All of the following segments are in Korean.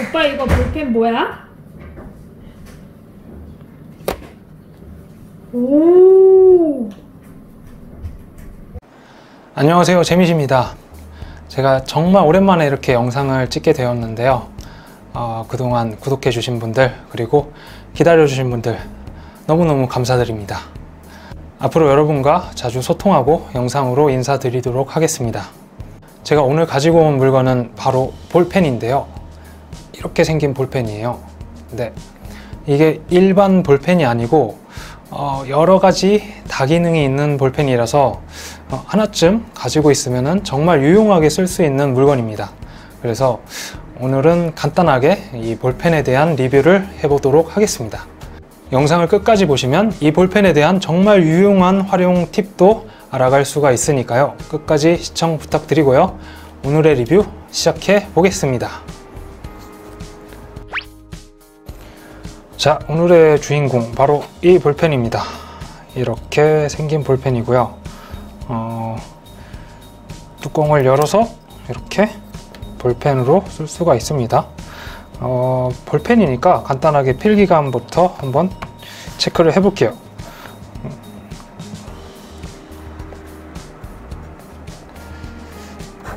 오빠 이거 볼펜 뭐야? 오. 안녕하세요, 재미씨입니다. 제가 정말 오랜만에 이렇게 영상을 찍게 되었는데요. 그동안 구독해 주신 분들 그리고 기다려 주신 분들 너무너무 감사드립니다. 앞으로 여러분과 자주 소통하고 영상으로 인사드리도록 하겠습니다. 제가 오늘 가지고 온 물건은 바로 볼펜인데요. 이렇게 생긴 볼펜이에요. 근데 이게 일반 볼펜이 아니고 여러 가지 다기능이 있는 볼펜이라서 하나쯤 가지고 있으면 정말 유용하게 쓸 수 있는 물건입니다. 그래서 오늘은 간단하게 이 볼펜에 대한 리뷰를 해보도록 하겠습니다. 영상을 끝까지 보시면 이 볼펜에 대한 정말 유용한 활용 팁도 알아갈 수가 있으니까요. 끝까지 시청 부탁드리고요. 오늘의 리뷰 시작해 보겠습니다. 자, 오늘의 주인공 바로 이 볼펜입니다. 이렇게 생긴 볼펜이고요. 뚜껑을 열어서 이렇게 볼펜으로 쓸 수가 있습니다. 볼펜이니까 간단하게 필기감부터 한번 체크를 해 볼게요.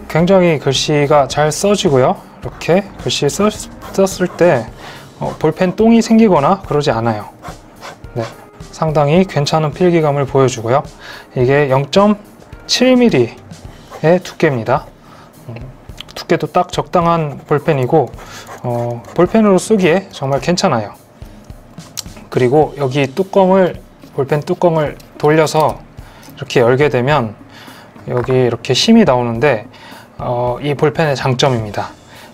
굉장히 글씨가 잘 써지고요. 이렇게 글씨 썼을 때 볼펜 똥이 생기거나 그러지 않아요. 네, 상당히 괜찮은 필기감을 보여주고요. 이게 0.7mm의 두께입니다. 두께도 딱 적당한 볼펜이고 볼펜으로 쓰기에 정말 괜찮아요. 그리고 여기 볼펜 뚜껑을 돌려서 이렇게 열게 되면 여기 이렇게 심이 나오는데 이 볼펜의 장점입니다.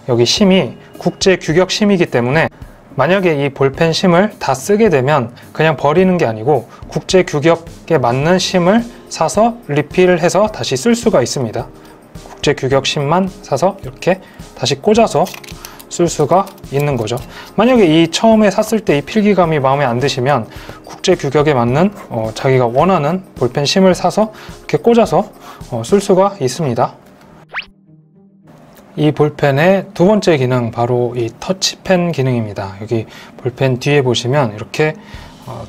여기 심이 국제 규격 심이기 때문에 만약에 이 볼펜 심을 다 쓰게 되면 그냥 버리는 게 아니고 국제 규격에 맞는 심을 사서 리필을 해서 다시 쓸 수가 있습니다. 국제 규격 심만 사서 이렇게 다시 꽂아서 쓸 수가 있는 거죠. 만약에 이 처음에 샀을 때 이 필기감이 마음에 안 드시면 국제 규격에 맞는 자기가 원하는 볼펜 심을 사서 이렇게 꽂아서 쓸 수가 있습니다. 이 볼펜의 두 번째 기능, 바로 이 터치펜 기능입니다. 여기 볼펜 뒤에 보시면 이렇게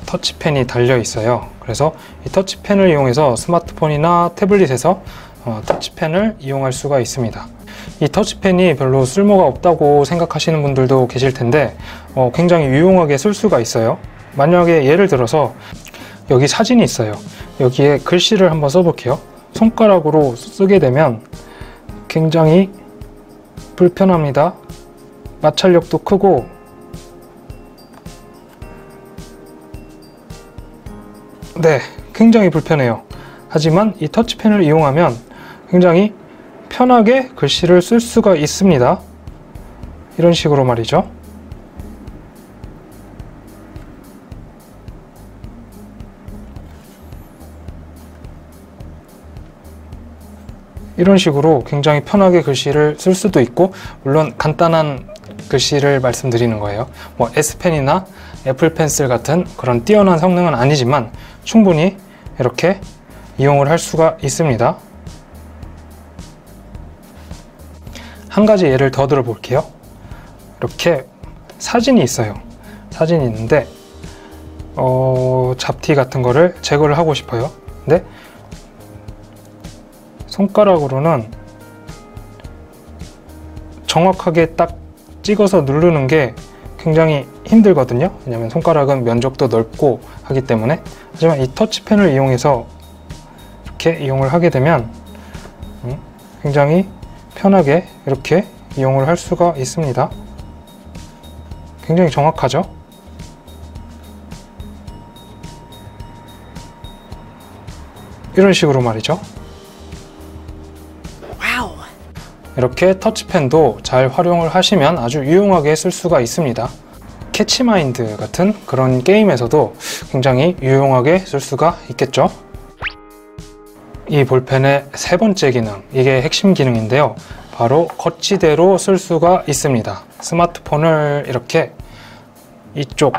터치펜이 달려 있어요. 그래서 이 터치펜을 이용해서 스마트폰이나 태블릿에서 터치펜을 이용할 수가 있습니다. 이 터치펜이 별로 쓸모가 없다고 생각하시는 분들도 계실 텐데 굉장히 유용하게 쓸 수가 있어요. 만약에 예를 들어서 여기 사진이 있어요. 여기에 글씨를 한번 써볼게요. 손가락으로 쓰게 되면 굉장히 불편합니다. 마찰력도 크고 네, 굉장히 불편해요. 하지만 이 터치펜을 이용하면 굉장히 편하게 글씨를 쓸 수가 있습니다. 이런 식으로 말이죠. 이런 식으로 굉장히 편하게 글씨를 쓸 수도 있고, 물론 간단한 글씨를 말씀드리는 거예요. 뭐 S펜이나 애플펜슬 같은 그런 뛰어난 성능은 아니지만 충분히 이렇게 이용을 할 수가 있습니다. 한 가지 예를 더 들어볼게요. 이렇게 사진이 있어요. 사진이 있는데 잡티 같은 거를 제거를 하고 싶어요. 근데 손가락으로는 정확하게 딱 찍어서 누르는 게 굉장히 힘들거든요. 왜냐면 손가락은 면적도 넓고 하기 때문에. 하지만 이 터치펜을 이용해서 이렇게 이용을 하게 되면 굉장히 편하게 이렇게 이용을 할 수가 있습니다. 굉장히 정확하죠? 이런 식으로 말이죠. 이렇게 터치펜도 잘 활용을 하시면 아주 유용하게 쓸 수가 있습니다. 캐치마인드 같은 그런 게임에서도 굉장히 유용하게 쓸 수가 있겠죠. 이 볼펜의 세 번째 기능, 이게 핵심 기능인데요. 바로 거치대로 쓸 수가 있습니다. 스마트폰을 이렇게 이쪽에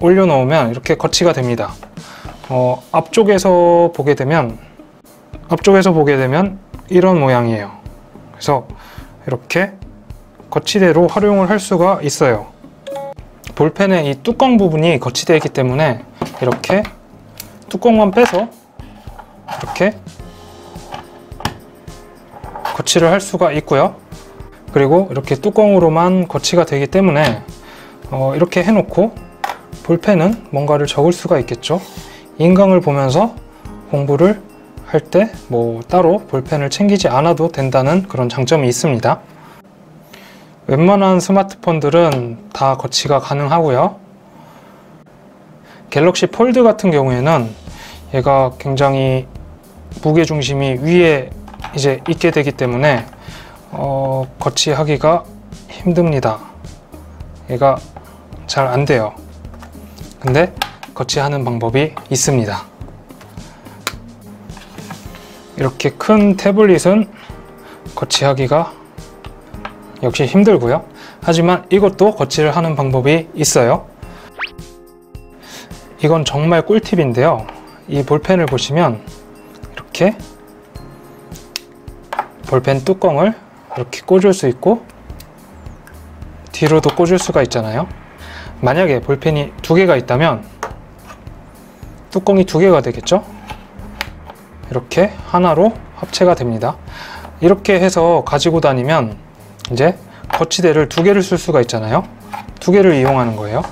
올려놓으면 이렇게 거치가 됩니다. 앞쪽에서 보게 되면 이런 모양이에요. 그래서 이렇게 거치대로 활용을 할 수가 있어요. 볼펜의 이 뚜껑 부분이 거치대이기 때문에 이렇게 뚜껑만 빼서 이렇게 거치를 할 수가 있고요. 그리고 이렇게 뚜껑으로만 거치가 되기 때문에 이렇게 해놓고 볼펜은 뭔가를 적을 수가 있겠죠. 인강을 보면서 공부를 할 때 뭐 따로 볼펜을 챙기지 않아도 된다는 그런 장점이 있습니다. 웬만한 스마트폰들은 다 거치가 가능하고요. 갤럭시 폴드 같은 경우에는 얘가 굉장히 무게중심이 위에 이제 있게 되기 때문에 거치하기가 힘듭니다. 얘가 잘 안 돼요. 근데 거치하는 방법이 있습니다. 이렇게 큰 태블릿은 거치하기가 역시 힘들고요. 하지만 이것도 거치를 하는 방법이 있어요. 이건 정말 꿀팁인데요. 이 볼펜을 보시면 이렇게 볼펜 뚜껑을 이렇게 꽂을 수 있고 뒤로도 꽂을 수가 있잖아요. 만약에 볼펜이 두 개가 있다면 뚜껑이 두 개가 되겠죠? 이렇게 하나로 합체가 됩니다. 이렇게 해서 가지고 다니면 이제 거치대를 두 개를 쓸 수가 있잖아요. 두 개를 이용하는 거예요.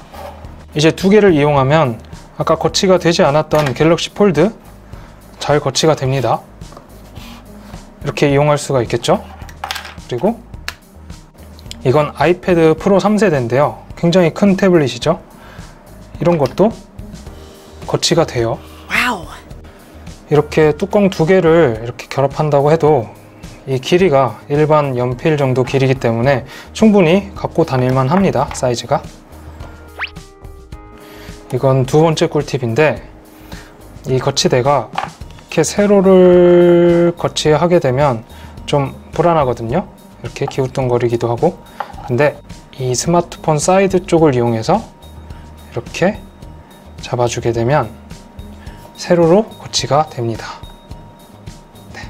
이제 두 개를 이용하면 아까 거치가 되지 않았던 갤럭시 폴드 잘 거치가 됩니다. 이렇게 이용할 수가 있겠죠. 그리고 이건 아이패드 프로 3세대인데요 굉장히 큰 태블릿이죠. 이런 것도 거치가 돼요. 이렇게 뚜껑 두 개를 이렇게 결합한다고 해도 이 길이가 일반 연필 정도 길이기 때문에 충분히 갖고 다닐만 합니다. 사이즈가. 이건 두 번째 꿀팁인데, 이 거치대가 이렇게 세로를 거치하게 되면 좀 불안하거든요. 이렇게 기우뚱거리기도 하고. 근데 이 스마트폰 사이드 쪽을 이용해서 이렇게 잡아주게 되면 세로로 거치가 됩니다. 네.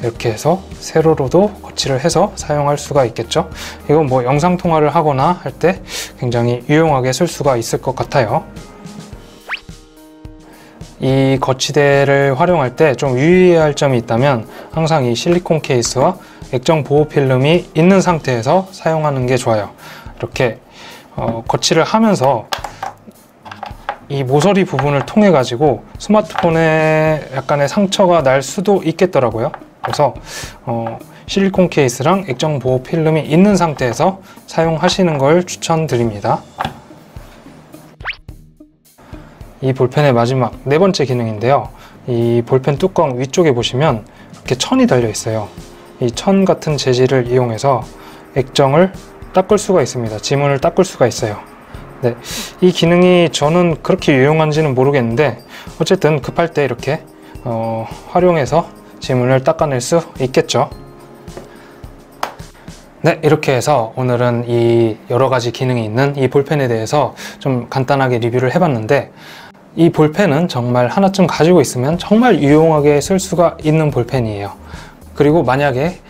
이렇게 해서 세로로도 거치를 해서 사용할 수가 있겠죠. 이건 뭐 영상통화를 하거나 할 때 굉장히 유용하게 쓸 수가 있을 것 같아요. 이 거치대를 활용할 때 좀 유의해야 할 점이 있다면 항상 이 실리콘 케이스와 액정 보호 필름이 있는 상태에서 사용하는 게 좋아요. 이렇게 거치를 하면서 이 모서리 부분을 통해 가지고 스마트폰에 약간의 상처가 날 수도 있겠더라고요. 그래서 실리콘 케이스랑 액정 보호 필름이 있는 상태에서 사용하시는 걸 추천드립니다. 이 볼펜의 마지막 네 번째 기능인데요. 이 볼펜 뚜껑 위쪽에 보시면 이렇게 천이 달려 있어요. 이 천 같은 재질을 이용해서 액정을 닦을 수가 있습니다. 지문을 닦을 수가 있어요. 네, 이 기능이 저는 그렇게 유용한지는 모르겠는데 어쨌든 급할 때 이렇게 활용해서 지문을 닦아낼 수 있겠죠. 네, 이렇게 해서 오늘은 이 여러 가지 기능이 있는 이 볼펜에 대해서 좀 간단하게 리뷰를 해봤는데, 이 볼펜은 정말 하나쯤 가지고 있으면 정말 유용하게 쓸 수가 있는 볼펜이에요. 그리고 만약에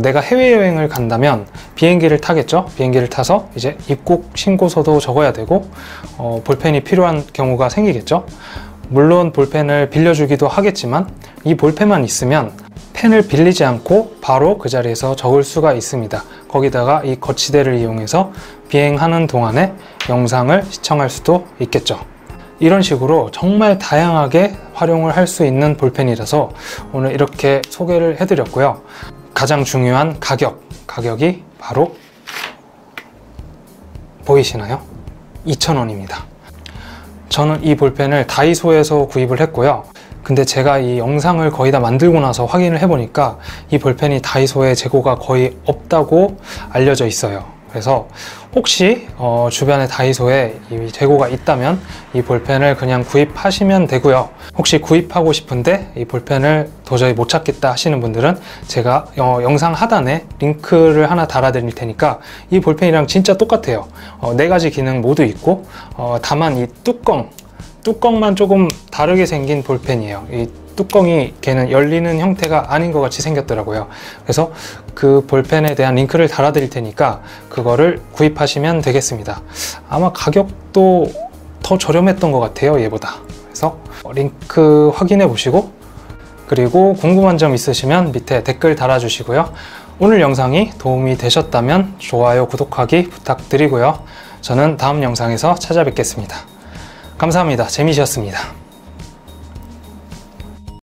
내가 해외여행을 간다면 비행기를 타겠죠. 비행기를 타서 이제 입국 신고서도 적어야 되고 볼펜이 필요한 경우가 생기겠죠. 물론 볼펜을 빌려주기도 하겠지만 이 볼펜만 있으면 펜을 빌리지 않고 바로 그 자리에서 적을 수가 있습니다. 거기다가 이 거치대를 이용해서 비행하는 동안에 영상을 시청할 수도 있겠죠. 이런 식으로 정말 다양하게 활용을 할 수 있는 볼펜이라서 오늘 이렇게 소개를 해드렸고요. 가장 중요한 가격이 바로 보이시나요? 2,000원입니다. 저는 이 볼펜을 다이소에서 구입을 했고요. 근데 제가 이 영상을 거의 다 만들고 나서 확인을 해보니까 이 볼펜이 다이소에 재고가 거의 없다고 알려져 있어요. 그래서 혹시 주변에 다이소에 이 재고가 있다면 이 볼펜을 그냥 구입하시면 되고요. 혹시 구입하고 싶은데 이 볼펜을 도저히 못 찾겠다 하시는 분들은 제가 영상 하단에 링크를 하나 달아 드릴 테니까 이 볼펜이랑 진짜 똑같아요. 네 가지 기능 모두 있고 다만 이 뚜껑만 조금 다르게 생긴 볼펜이에요. 이 뚜껑이 걔는 열리는 형태가 아닌 것 같이 생겼더라고요. 그래서 그 볼펜에 대한 링크를 달아 드릴 테니까 그거를 구입하시면 되겠습니다. 아마 가격도 더 저렴했던 것 같아요, 얘보다. 그래서 링크 확인해 보시고, 그리고 궁금한 점 있으시면 밑에 댓글 달아주시고요. 오늘 영상이 도움이 되셨다면 좋아요, 구독하기 부탁드리고요. 저는 다음 영상에서 찾아뵙겠습니다. 감사합니다. 재미지였습니다.